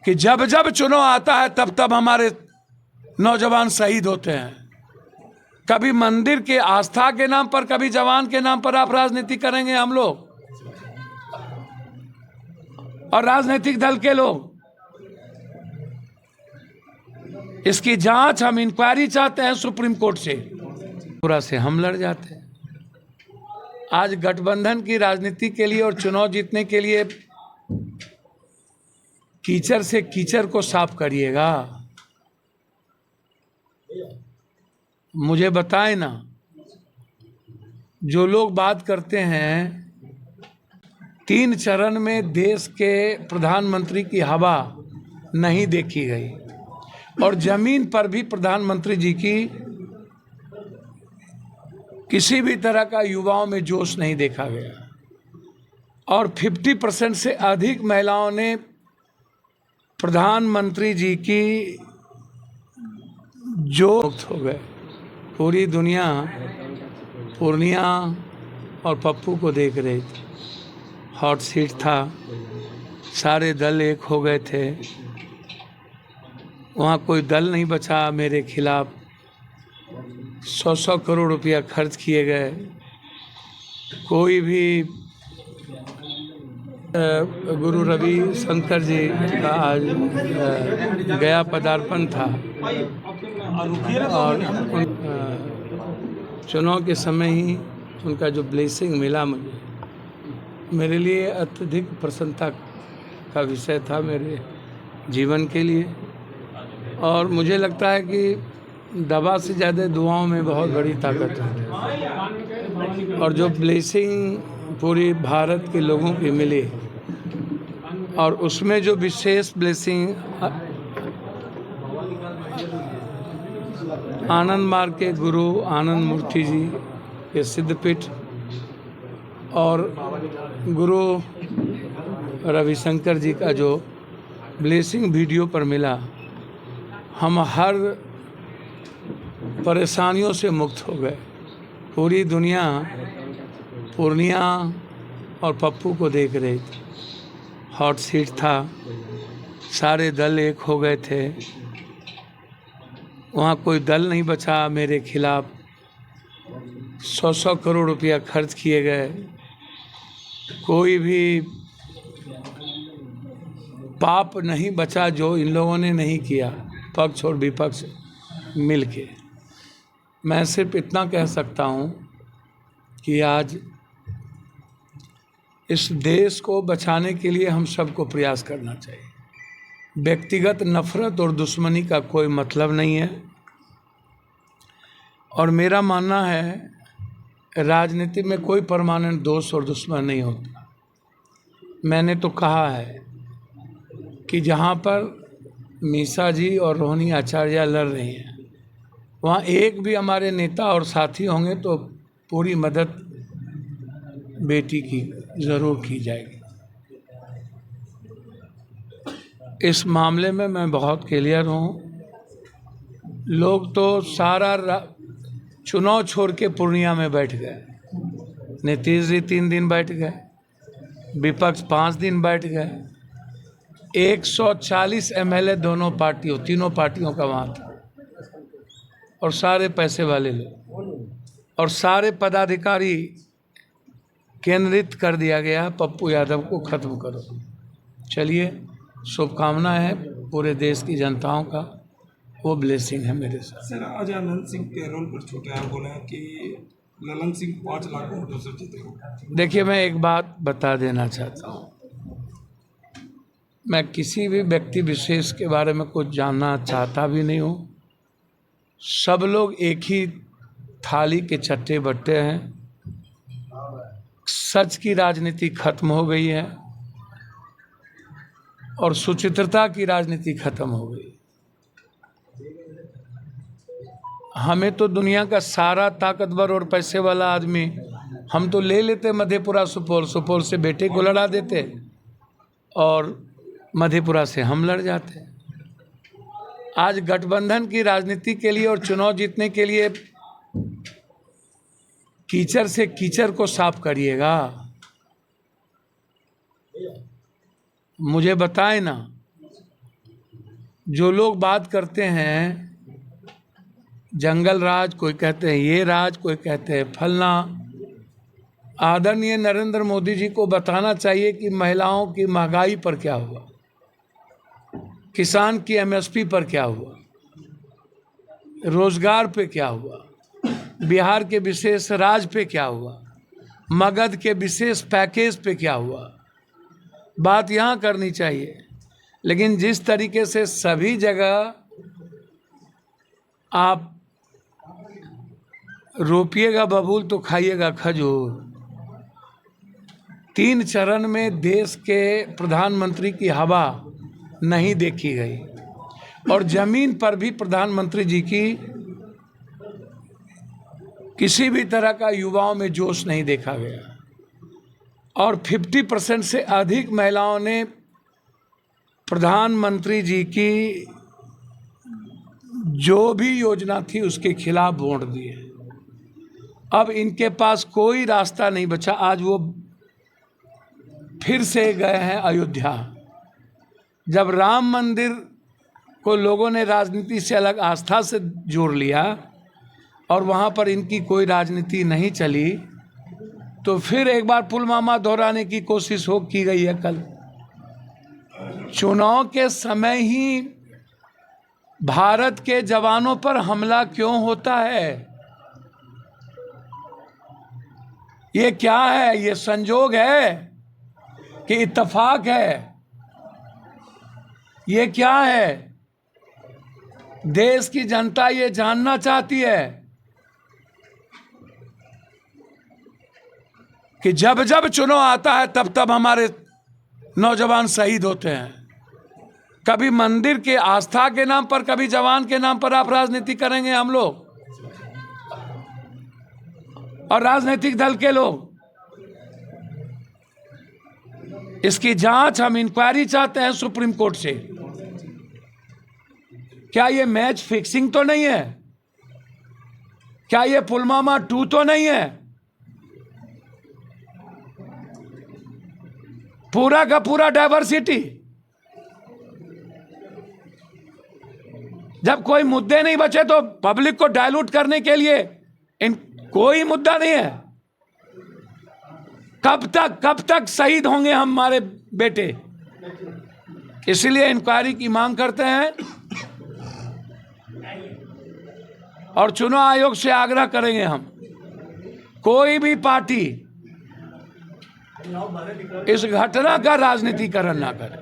कि जब जब चुनाव आता है तब तब हमारे नौजवान शहीद होते हैं। कभी मंदिर के आस्था के नाम पर, कभी जवान के नाम पर आप राजनीति करेंगे हम लोग और राजनीतिक दल के लोग। इसकी जांच हम इंक्वायरी चाहते हैं सुप्रीम कोर्ट से, पूरा से हम लड़ जाते हैं। आज गठबंधन की राजनीति के लिए और चुनाव जीतने के लिए कीचड़ से कीचड़ को साफ करिएगा। मुझे बताएं ना, जो लोग बात करते हैं 3 चरण में देश के प्रधानमंत्री की हवा नहीं देखी गई और जमीन पर भी प्रधानमंत्री जी की किसी भी तरह का युवाओं में जोश नहीं देखा गया और 50% से अधिक महिलाओं ने प्रधानमंत्री जी की जो हो गए। पूरी दुनिया पूर्णिया और पप्पू को देख रही थी, हॉट सीट था, सारे दल एक हो गए थे, वहाँ कोई दल नहीं बचा मेरे खिलाफ। 100 करोड़ रुपया खर्च किए गए, कोई भी गुरु रवि शंकर जी का आज गया पदार्पण था और चुनाव के समय ही उनका जो ब्लेसिंग मिला मुझे, मेरे लिए अत्यधिक प्रसन्नता का विषय था मेरे जीवन के लिए। और मुझे लगता है कि दवा से ज़्यादा दुआओं में बहुत बड़ी ताकत है और जो ब्लेसिंग पूरी भारत के लोगों की मिली और उसमें जो विशेष ब्लेसिंग आनंद मार्ग के गुरु आनंद मूर्ति जी के सिद्धपीठ और गुरु रविशंकर जी का जो ब्लेसिंग वीडियो पर मिला, हम हर परेशानियों से मुक्त हो गए। पूरी दुनिया पूर्णिया और पप्पू को देख रही थी, हॉट सीट था, सारे दल एक हो गए थे, वहाँ कोई दल नहीं बचा मेरे खिलाफ। 100 करोड़ रुपया खर्च किए गए, कोई भी पाप नहीं बचा जो इन लोगों ने नहीं किया, पक्ष और विपक्ष मिलके। मैं सिर्फ इतना कह सकता हूँ कि आज इस देश को बचाने के लिए हम सबको प्रयास करना चाहिए। व्यक्तिगत नफरत और दुश्मनी का कोई मतलब नहीं है और मेरा मानना है राजनीति में कोई परमानेंट दोस्त और दुश्मन नहीं होता। मैंने तो कहा है कि जहाँ पर मीसा जी और रोहिणी आचार्य लड़ रही हैं, वहाँ एक भी हमारे नेता और साथी होंगे तो पूरी मदद बेटी की ज़रूर की जाएगी। इस मामले में मैं बहुत क्लियर हूँ। लोग तो सारा चुनाव छोड़ के पूर्णिया में बैठ गए, नीतीश जी 3 दिन बैठ गए, विपक्ष 5 दिन बैठ गए, 140 MLA तीनों पार्टियों का वहाँ था और सारे पैसे वाले लोग और सारे पदाधिकारी केंद्रित कर दिया गया पप्पू यादव को खत्म करो। चलिए, शुभकामना है पूरे देश की जनताओं का, वो ब्लेसिंग है मेरे साथ। सर, आज आनंद सिंह पैरोल पर छूटे हैं, बोले हैं कि ललन सिंह 5 लाख वोटों से जीते। देखिए, मैं एक बात बता देना चाहता हूँ, मैं किसी भी व्यक्ति विशेष के बारे में कुछ जानना चाहता भी नहीं हूँ। सब लोग एक ही थाली के चट्टे बट्टे हैं। सच की राजनीति खत्म हो गई है और सुचित्रता की राजनीति खत्म हो गई। हमें तो दुनिया का सारा ताकतवर और पैसे वाला आदमी, हम तो ले लेते मधेपुरा सुपौल, सुपौल से बेटे को लड़ा देते और मधेपुरा से हम लड़ जाते। आज गठबंधन की राजनीति के लिए और चुनाव जीतने के लिए कीचड़ से कीचड़ को साफ करिएगा। मुझे बताएं ना, जो लोग बात करते हैं जंगल राज, कोई कहते हैं ये राज, कोई कहते हैं फलना, आदरणीय नरेंद्र मोदी जी को बताना चाहिए कि महिलाओं की महंगाई पर क्या हुआ, किसान की एमएसपी पर क्या हुआ, रोजगार पे क्या हुआ, बिहार के विशेष राज पे क्या हुआ, मगध के विशेष पैकेज पे क्या हुआ। बात यहाँ करनी चाहिए। लेकिन जिस तरीके से सभी जगह आप रोपिएगा बबूल तो खाइएगा खजूर, 3 चरण में देश के प्रधानमंत्री की हवा नहीं देखी गई और जमीन पर भी प्रधानमंत्री जी की किसी भी तरह का युवाओं में जोश नहीं देखा गया और 50% से अधिक महिलाओं ने प्रधानमंत्री जी की जो भी योजना थी उसके खिलाफ वोट दिए। अब इनके पास कोई रास्ता नहीं बचा। आज वो फिर से गए हैं अयोध्या। जब राम मंदिर को लोगों ने राजनीति से अलग आस्था से जोड़ लिया और वहाँ पर इनकी कोई राजनीति नहीं चली, तो फिर एक बार पुलवामा दोहराने की कोशिश की गई है। कल चुनाव के समय ही भारत के जवानों पर हमला क्यों होता है? ये क्या है? ये संजोग है कि इत्तेफाक है? ये क्या है? देश की जनता ये जानना चाहती है कि जब जब चुनाव आता है तब तब हमारे नौजवान शहीद होते हैं। कभी मंदिर के आस्था के नाम पर, कभी जवान के नाम पर आप राजनीति करेंगे हम लोग और राजनीतिक दल के लोग। इसकी जांच हम इंक्वायरी चाहते हैं सुप्रीम कोर्ट से। क्या ये मैच फिक्सिंग तो नहीं है? क्या ये पुलवामा 2 तो नहीं है? पूरा का पूरा डाइवर्सिटी। जब कोई मुद्दे नहीं बचे तो पब्लिक को डाइल्यूट करने के लिए कोई मुद्दा नहीं है। कब तक शहीद होंगे हमारे बेटे? इसलिए इंक्वायरी की मांग करते हैं और चुनाव आयोग से आग्रह करेंगे हम, कोई भी पार्टी इस घटना का राजनीतिकरण ना करे।